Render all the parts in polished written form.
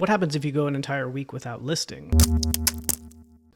What happens if you go an entire week without listing?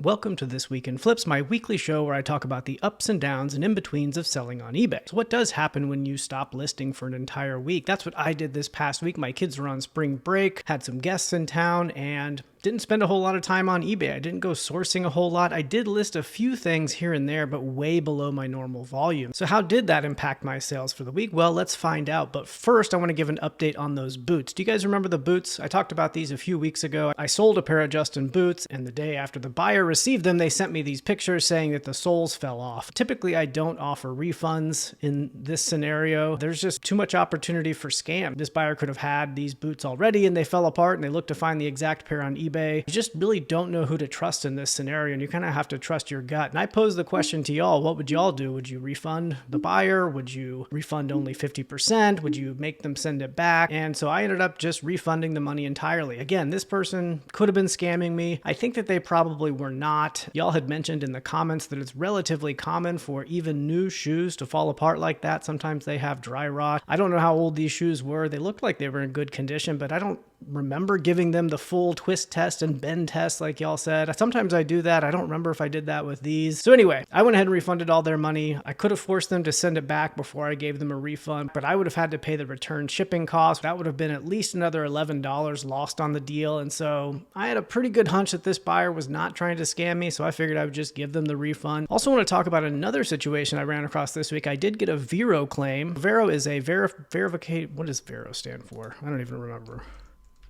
Welcome to This Week in Flips, my weekly show where I talk about the ups and downs and in-betweens of selling on eBay. So what does happen when you stop listing for an entire week? That's what I did this past week. My kids were on spring break, had some guests in town, and didn't spend a whole lot of time on eBay. I didn't go sourcing a whole lot. I did list a few things here and there, but way below my normal volume. So how did that impact my sales for the week? Well, let's find out. But first, I want to give an update on those boots. Do you guys remember the boots? I talked about these a few weeks ago. I sold a pair of Justin boots, and the day after the buyer received them, they sent me these pictures saying that the soles fell off. Typically, I don't offer refunds in this scenario. There's just too much opportunity for scam. This buyer could have had these boots already, and they fell apart, and they looked to find the exact pair on eBay. You just really don't know who to trust in this scenario, and you kind of have to trust your gut. And I posed the question to y'all, what would y'all do? Would you refund the buyer? Would you refund only 50%? Would you make them send it back? And so I ended up just refunding the money entirely. Again, this person could have been scamming me. I think that they probably were not. Y'all had mentioned in the comments that it's relatively common for even new shoes to fall apart like that. Sometimes they have dry rot. I don't know how old these shoes were. They looked like they were in good condition, but I don't remember giving them the full twist test and bend test like y'all said. Sometimes I do that. I don't remember if I did that with these. So anyway, I went ahead and refunded all their money. I could have forced them to send it back before I gave them a refund, but I would have had to pay the return shipping cost. That would have been at least another $11 lost on the deal. And so I had a pretty good hunch that this buyer was not trying to scam me, so I figured I would just give them the refund. Also want to talk about another situation I ran across this week. I did get a Vero claim. Vero is a verificate. What does Vero stand for? I don't even remember.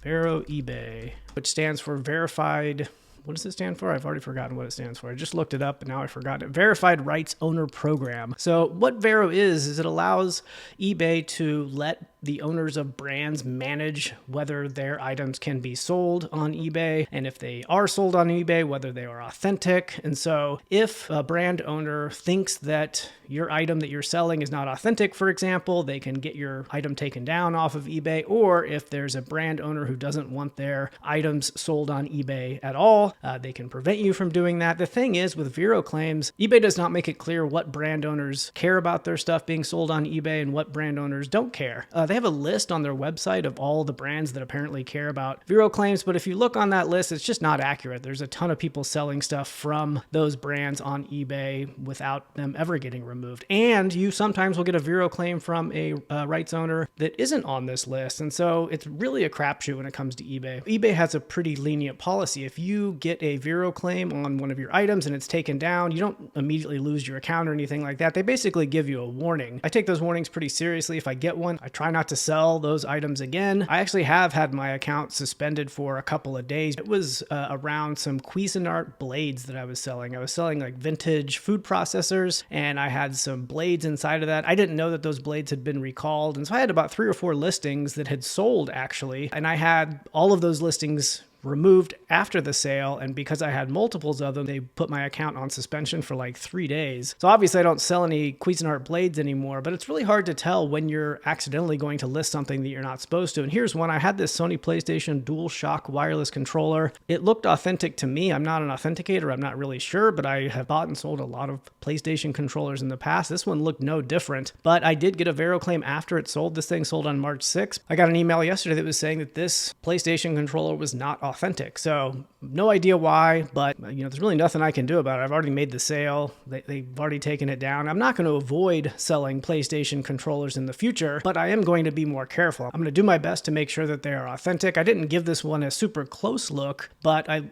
Vero eBay, which stands for verified. What does it stand for? I've already forgotten what it stands for. I just looked it up and now I forgot it. Verified Rights Owner Program. So what Vero is it allows eBay to let the owners of brands manage whether their items can be sold on eBay, and if they are sold on eBay, whether they are authentic. And so if a brand owner thinks that your item that you're selling is not authentic, for example, they can get your item taken down off of eBay. Or if there's a brand owner who doesn't want their items sold on eBay at all, they can prevent you from doing that. The thing is, with Vero claims, eBay does not make it clear what brand owners care about their stuff being sold on eBay and what brand owners don't care. They have a list on their website of all the brands that apparently care about Vero claims, but if you look on that list, it's just not accurate. There's a ton of people selling stuff from those brands on eBay without them ever getting removed. And you sometimes will get a Vero claim from a rights owner that isn't on this list. And so it's really a crapshoot when it comes to eBay. eBay has a pretty lenient policy. If you get a Vero claim on one of your items and it's taken down, you don't immediately lose your account or anything like that. They basically give you a warning. I take those warnings pretty seriously. If I get one, I try not to sell those items again. I actually have had my account suspended for a couple of days. It was around some Cuisinart blades that I was selling. I was selling like vintage food processors, and I had some blades inside of that. I didn't know that those blades had been recalled, and so I had about 3 or 4 listings that had sold actually, and I had all of those listings removed after the sale, and because I had multiples of them, they put my account on suspension for like 3 days. So obviously I don't sell any Cuisinart blades anymore, but it's really hard to tell when you're accidentally going to list something that you're not supposed to. And here's one. I had this Sony PlayStation DualShock wireless controller. It looked authentic to me. I'm not an authenticator. I'm not really sure, but I have bought and sold a lot of PlayStation controllers in the past. This one looked no different, but I did get a Vero claim after it sold. This thing sold on March 6th. I got an email yesterday that was saying that this PlayStation controller was not authentic. So no idea why, but there's really nothing I can do about it. I've already made the sale. They've already taken it down. I'm not going to avoid selling PlayStation controllers in the future, but I am going to be more careful. I'm going to do my best to make sure that they are authentic. I didn't give this one a super close look, but I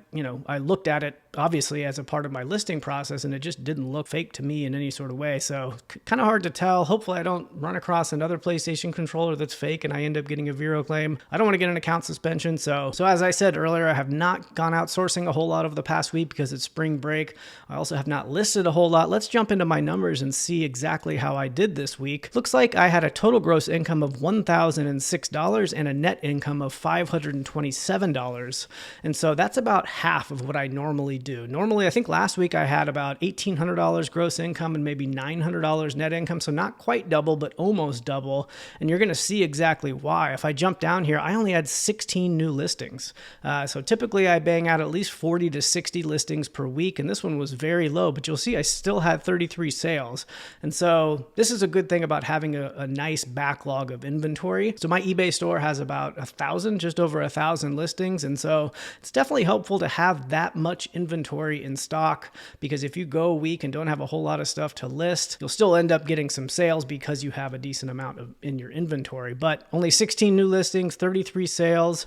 looked at it obviously as a part of my listing process, and it just didn't look fake to me in any sort of way. So kind of hard to tell. Hopefully I don't run across another PlayStation controller that's fake and I end up getting a Vero claim. I don't want to get an account suspension. So as I said earlier, I have not gone outsourcing a whole lot over the past week because it's spring break. I also have not listed a whole lot. Let's jump into my numbers and see exactly how I did this week. Looks like I had a total gross income of $1,006 and a net income of $527. And so that's about half of what I normally do. Normally, I think last week I had about $1,800 gross income and maybe $900 net income. So not quite double, but almost double. And you're going to see exactly why. If I jump down here, I only had 16 new listings. So typically I bang out at least 40 to 60 listings per week. And this one was very low, but you'll see I still had 33 sales. And so this is a good thing about having a nice backlog of inventory. So my eBay store has about 1,000, just over 1,000 listings. And so it's definitely helpful to have that much inventory in stock, because if you go a week and don't have a whole lot of stuff to list, you'll still end up getting some sales because you have a decent amount in your inventory. But only 16 new listings, 33 sales.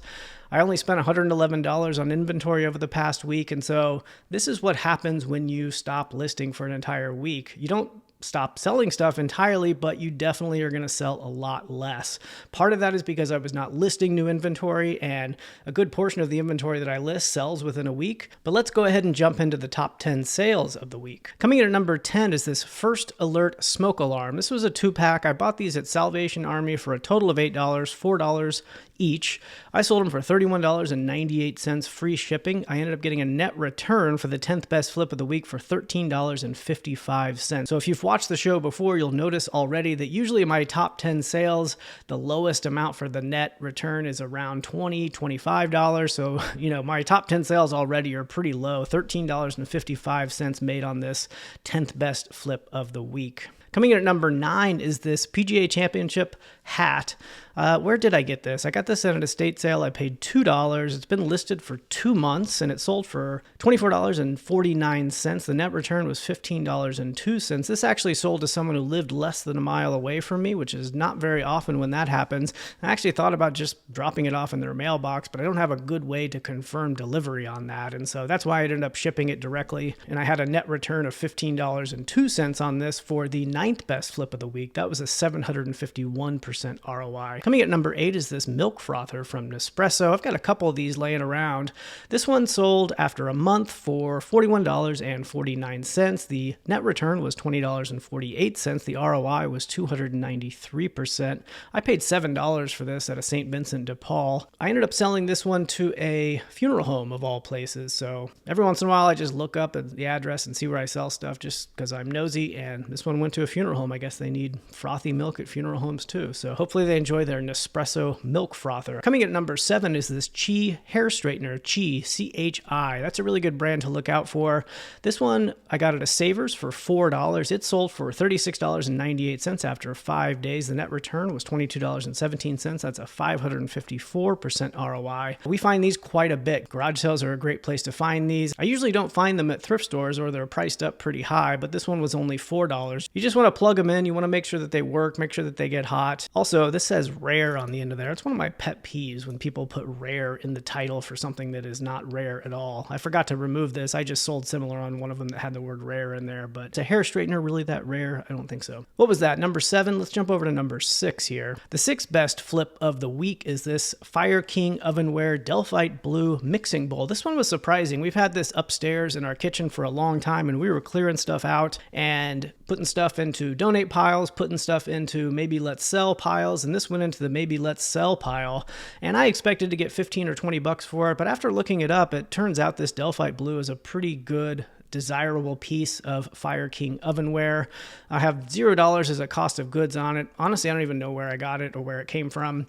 I only spent $111 on inventory over the past week. And so this is what happens when you stop listing for an entire week. You don't stop selling stuff entirely, but you definitely are going to sell a lot less. Part of that is because I was not listing new inventory, and a good portion of the inventory that I list sells within a week. But let's go ahead and jump into the top 10 sales of the week. Coming in at number 10 is this First Alert smoke alarm. This was a 2-pack. I bought these at Salvation Army for a total of $8, $4 each. I sold them for $31.98 free shipping. I ended up getting a net return for the 10th best flip of the week for $13.55. So if you've watched the show before, you'll notice already that usually in my top 10 sales, the lowest amount for the net return is around $20, $25. So, my top 10 sales already are pretty low. $13.55 made on this 10th best flip of the week. Coming in at number 9 is this PGA Championship hat. Where did I get this? I got this at an estate sale. I paid $2. It's been listed for 2 months and it sold for $24.49. The net return was $15.02. This actually sold to someone who lived less than a mile away from me, which is not very often when that happens. I actually thought about just dropping it off in their mailbox, but I don't have a good way to confirm delivery on that. And so that's why I ended up shipping it directly. And I had a net return of $15.02 on this for the 9th best flip of the week. That was a 751% ROI. Coming at number 8 is this milk frother from Nespresso. I've got a couple of these laying around. This one sold after a month for $41.49. The net return was $20.48. The ROI was 293%. I paid $7 for this at a St. Vincent de Paul. I ended up selling this one to a funeral home of all places. So every once in a while, I just look up at the address and see where I sell stuff just because I'm nosy. And this one went to a funeral home. I guess they need frothy milk at funeral homes too. So hopefully they enjoy their Nespresso milk frother. Coming at number 7 is this Chi hair straightener, Chi, C-H-I. That's a really good brand to look out for. This one I got at a Savers for $4. It sold for $36.98 after 5 days. The net return was $22.17. That's a 554% ROI. We find these quite a bit. Garage sales are a great place to find these. I usually don't find them at thrift stores or they're priced up pretty high, but this one was only $4. You just want to plug them in. You want to make sure that they work, make sure that they get hot. Also, this says rare on the end of there. It's one of my pet peeves when people put rare in the title for something that is not rare at all. I forgot to remove this. I just sold similar on one of them that had the word rare in there, but is a hair straightener really that rare? I don't think so. What was that? Number 7. Let's jump over to number 6 here. The 6th best flip of the week is this Fire King Ovenware Delphite Blue Mixing Bowl. This one was surprising. We've had this upstairs in our kitchen for a long time and we were clearing stuff out and putting stuff into donate piles, putting stuff into maybe let's sell piles, and this went into the maybe let's sell pile. And I expected to get 15 or 20 bucks for it, but after looking it up, it turns out this Delphite Blue is a pretty good, desirable piece of Fire King ovenware. I have $0 as a cost of goods on it. Honestly, I don't even know where I got it or where it came from.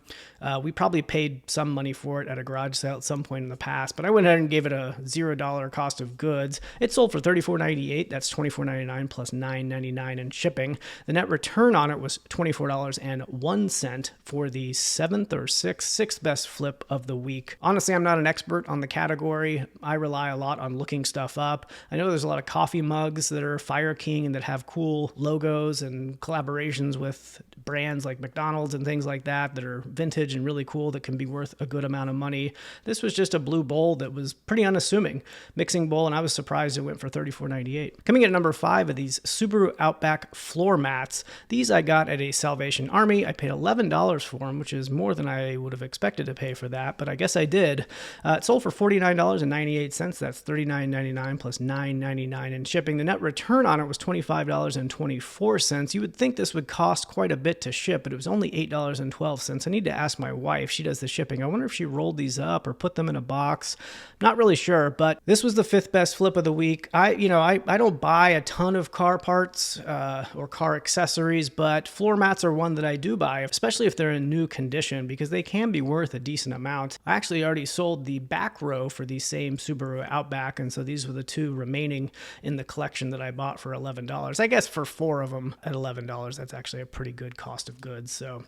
We probably paid some money for it at a garage sale at some point in the past, but I went ahead and gave it a $0 cost of goods. It sold for $34.98. That's $24.99 plus $9.99 in shipping. The net return on it was $24.01 for the 7th or 6th best flip of the week. Honestly, I'm not an expert on the category. I rely a lot on looking stuff up. I know there's a lot of coffee mugs that are Fire King and that have cool logos and collaborations with brands like McDonald's and things like that are vintage and really cool that can be worth a good amount of money. This was just a blue bowl that was pretty unassuming. Mixing bowl, and I was surprised it went for $34.98. Coming in at number 5 of these Subaru Outback floor mats. These I got at a Salvation Army. I paid $11 for them, which is more than I would have expected to pay for that, but I guess I did. It sold for $49.98. That's $39.99 plus $9.99 $14.99 in shipping. The net return on it was $25.24. You would think this would cost quite a bit to ship, but it was only $8.12. I need to ask my wife. She does the shipping. I wonder if she rolled these up or put them in a box. Not really sure, but this was the 5th best flip of the week. I don't buy a ton of car parts or car accessories, but floor mats are one that I do buy, especially if they're in new condition, because they can be worth a decent amount. I actually already sold the back row for the same Subaru Outback, and so these were the 2 remaining in the collection that I bought for $11. I guess for 4 of them at $11, that's actually a pretty good cost of goods. So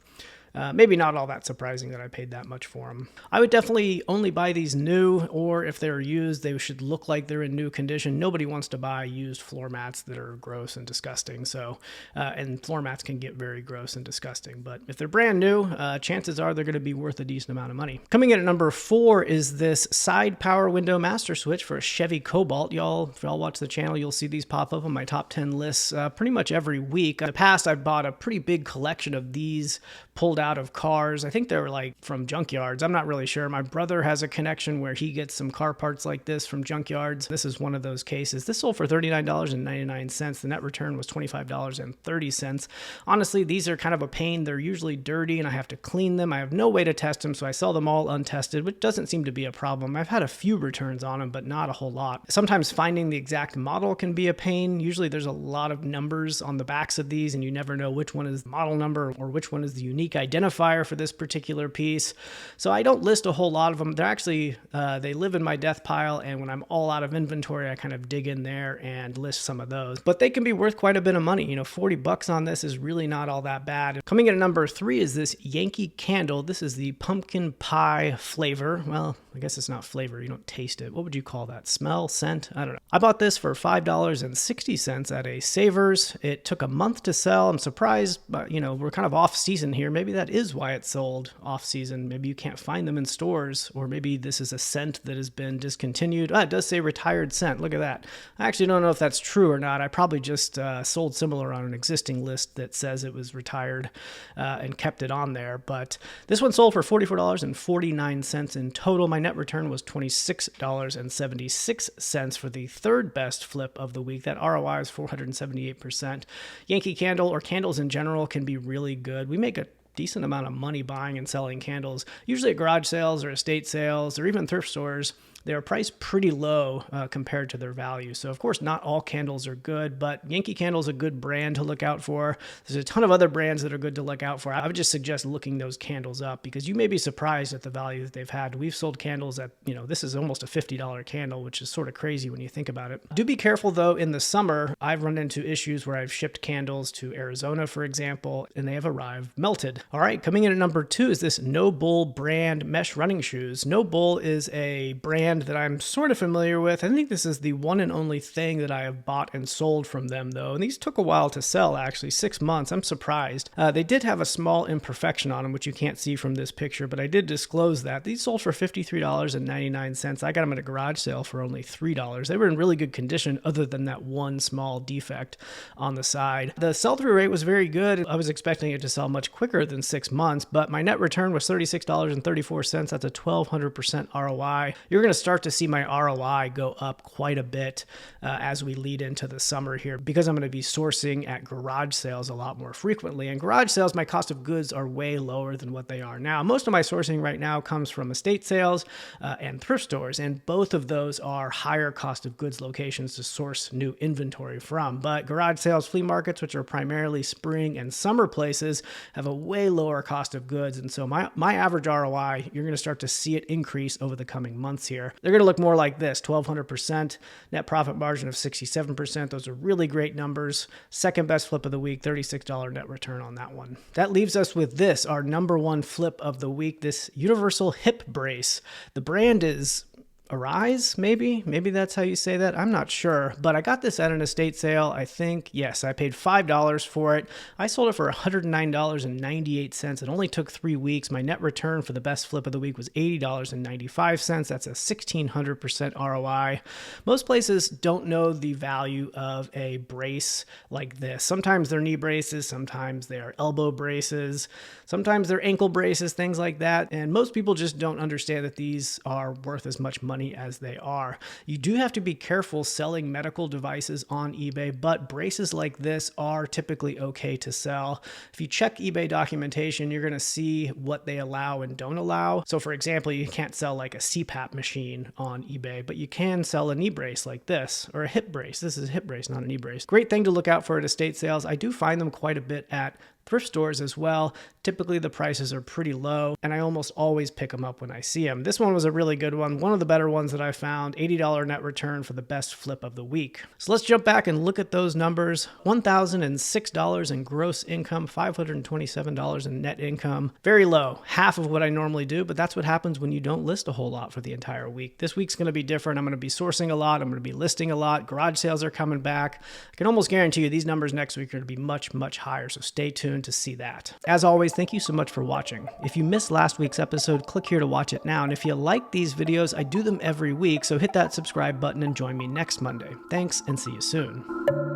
maybe not all that surprising that I paid that much for them. I would definitely only buy these new, or if they're used, they should look like they're in new condition. Nobody wants to buy used floor mats that are gross and disgusting. So, and floor mats can get very gross and disgusting. But if they're brand new, chances are they're going to be worth a decent amount of money. Coming in at number 4 is this side power window master switch for a Chevy Cobalt. If y'all watch the channel, you'll see these pop up on my top 10 lists pretty much every week. In the past, I've bought a pretty big collection of these pulled out of cars. I think they were like from junkyards. I'm not really sure. My brother has a connection where he gets some car parts like this from junkyards. This is one of those cases. This sold for $39.99. The net return was $25.30. Honestly, these are kind of a pain. They're usually dirty and I have to clean them. I have no way to test them, so I sell them all untested, which doesn't seem to be a problem. I've had a few returns on them, but not a whole lot. Sometimes finding the exact model can be a pain. Usually there's a lot of numbers on the backs of these and you never know which one is the model number or which one is the unique identifier for this particular piece. So I don't list a whole lot of them. They're actually, they live in my death pile, and when I'm all out of inventory, I kind of dig in there and list some of those. But they can be worth quite a bit of money. $40 on this is really not all that bad. Coming in at number 3 is this Yankee Candle. This is the pumpkin pie flavor. Well, I guess it's not flavor. You don't taste it. What would you call that? Smell? Scent? I don't know. I bought this for $5.60 at a Savers. It took a month to sell. I'm surprised, but we're kind of off season here. Maybe that is why it sold off season. Maybe you can't find them in stores, or maybe this is a scent that has been discontinued. It does say retired scent. Look at that. I actually don't know if that's true or not. I probably just sold similar on an existing list that says it was retired and kept it on there. But this one sold for $44.49 in total. My net return was $26.76 for the 3rd best flip of the week. That ROI is 478%. Yankee Candle, or candles in general, can be really good. We make a decent amount of money buying and selling candles, usually at garage sales or estate sales or even thrift stores. They're priced pretty low compared to their value. So, of course, not all candles are good, but Yankee Candle is a good brand to look out for. There's a ton of other brands that are good to look out for. I would just suggest looking those candles up because you may be surprised at the value that they've had. We've sold candles at, this is almost a $50 candle, which is sort of crazy when you think about it. Do be careful, though. In the summer, I've run into issues where I've shipped candles to Arizona, for example, and they have arrived melted. All right, coming in at number 2 is this No Bull brand mesh running shoes. No Bull is a brand that I'm sort of familiar with. I think this is the one and only thing that I have bought and sold from them, though. And these took a while to sell, actually, 6 months. I'm surprised. They did have a small imperfection on them, which you can't see from this picture, but I did disclose that. These sold for $53.99. I got them at a garage sale for only $3. They were in really good condition other than that one small defect on the side. The sell-through rate was very good. I was expecting it to sell much quicker than 6 months, but my net return was $36.34. That's a 1,200% ROI. You're going to start to see my ROI go up quite a bit as we lead into the summer here, because I'm going to be sourcing at garage sales a lot more frequently. And garage sales, my cost of goods are way lower than what they are now. Most of my sourcing right now comes from estate sales and thrift stores, and both of those are higher cost of goods locations to source new inventory from. But garage sales, flea markets, which are primarily spring and summer places, have a way lower cost of goods. And so my average ROI, you're going to start to see it increase over the coming months here. They're going to look more like this: 1,200%, net profit margin of 67%. Those are really great numbers. 2nd best flip of the week, $36 net return on that one. That leaves us with this, our number 1 flip of the week, this universal hip brace. The brand is Arise, maybe that's how you say that. I'm not sure, but I got this at an estate sale. I think, yes, I paid $5 for it. I sold it for $109.98. It only took 3 weeks. My net return for the best flip of the week was $80.95. That's a 1,600% ROI. Most places don't know the value of a brace like this. Sometimes they're knee braces, sometimes they're elbow braces, sometimes they're ankle braces, things like that. And most people just don't understand that these are worth as much money money as they are. You do have to be careful selling medical devices on eBay, but braces like this are typically okay to sell. If you check eBay documentation, you're going to see what they allow and don't allow. So for example, you can't sell like a CPAP machine on eBay, but you can sell a knee brace like this, or a hip brace. This is a hip brace, not a knee brace. Great thing to look out for at estate sales. I do find them quite a bit at thrift stores as well. Typically the prices are pretty low, and I almost always pick them up when I see them. This one was a really good one of the better ones that I found. $80 net return for the best flip of the week. So let's jump back and look at those numbers. $1,006 in gross income, $527 in net income. Very low, half of what I normally do, but that's what happens when you don't list a whole lot for the entire week. This week's going to be different. I'm going to be sourcing a lot. I'm going to be listing a lot. Garage sales are coming back. I can almost guarantee you these numbers next week are going to be much, much higher, so stay tuned to see that. As always, thank you so much for watching. If you missed last week's episode, click here to watch it now. And if you like these videos, I do them every week, so hit that subscribe button and join me next Monday. Thanks, and see you soon.